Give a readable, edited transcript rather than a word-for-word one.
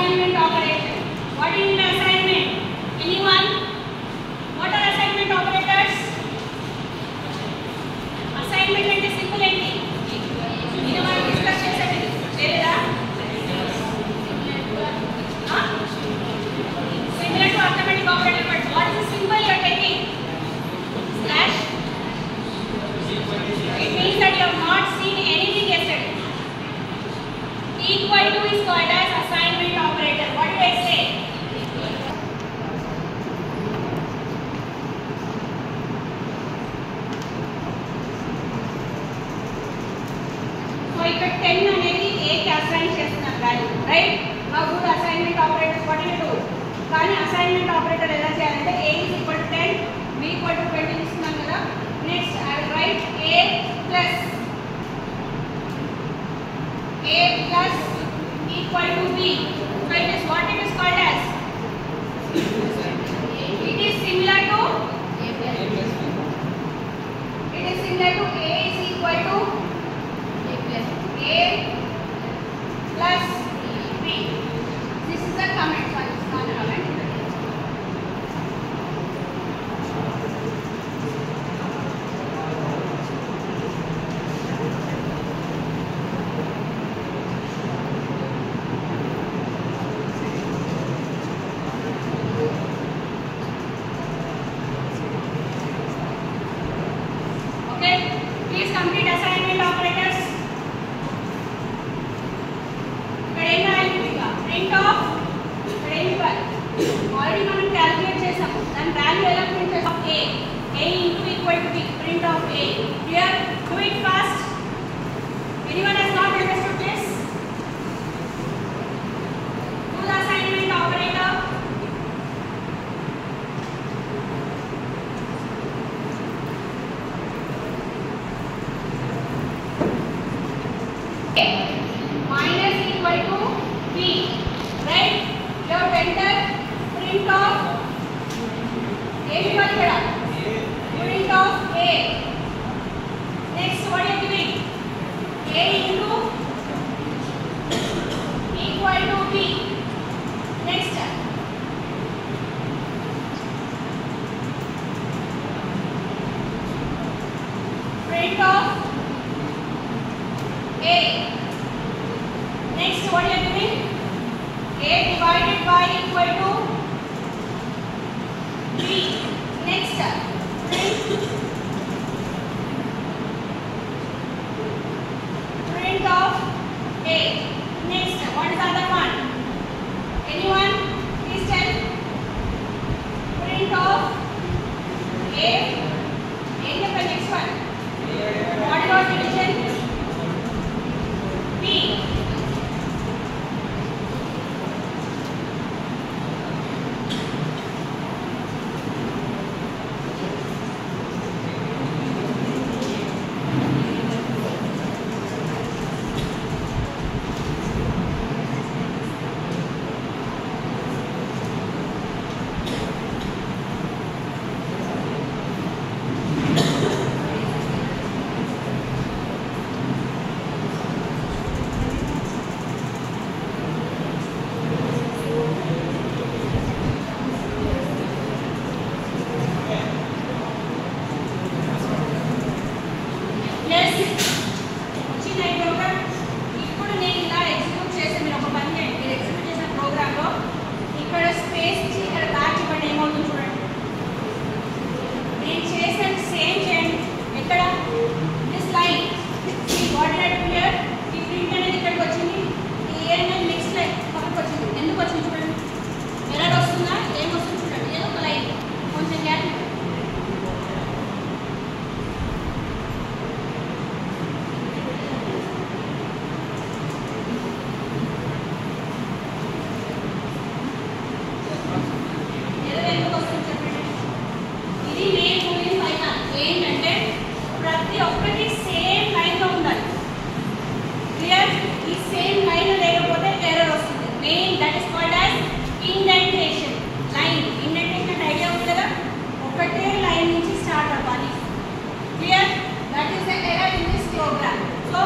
assignment operation. What do you mean assignment? Anyone? What are assignment operators? Assignment అంటే simple ఏంటి? ఇది మనం discuss చేసేది లేదా? Similar to arithmetic operator, but what is the symbol you are taking? Slash. It means that you have not seen anything yesterday. Equal to is called as assignment operator. What did I say? So ఇక్కడ 10 అనేది a కి assign చేస్తున్న value, right? Now do the assignment operators. What do you do? కానీ assignment operator ఎలా చేయాలంటే a is equal to 10, b equal to 20 ఇస్తున్నాం కదా. Next I will write a plus equal to b. So it is what it is called as? It is similar to a is equal to a plus b. This is the comment. Sorry, it's not a comment. Okay, please complete assignment operators. Print off already మనం calculate చేసాము. దాని value ఎలా print చేస్తాం? a into equal to b. Print of a. Here, do it fast. Anyone has not understood this? Do the assignment operator. Minus equal to b, right? You have to enter print of print of a. Next, what are you doing? A into equal to b. Next, print of a. Next, what are you doing? A divided by equal to b. Next, print of a. Next, what is the other one? Anyone? Please tell. Print of a. And the next one. What was division? b. Clear? That is the error in this program. So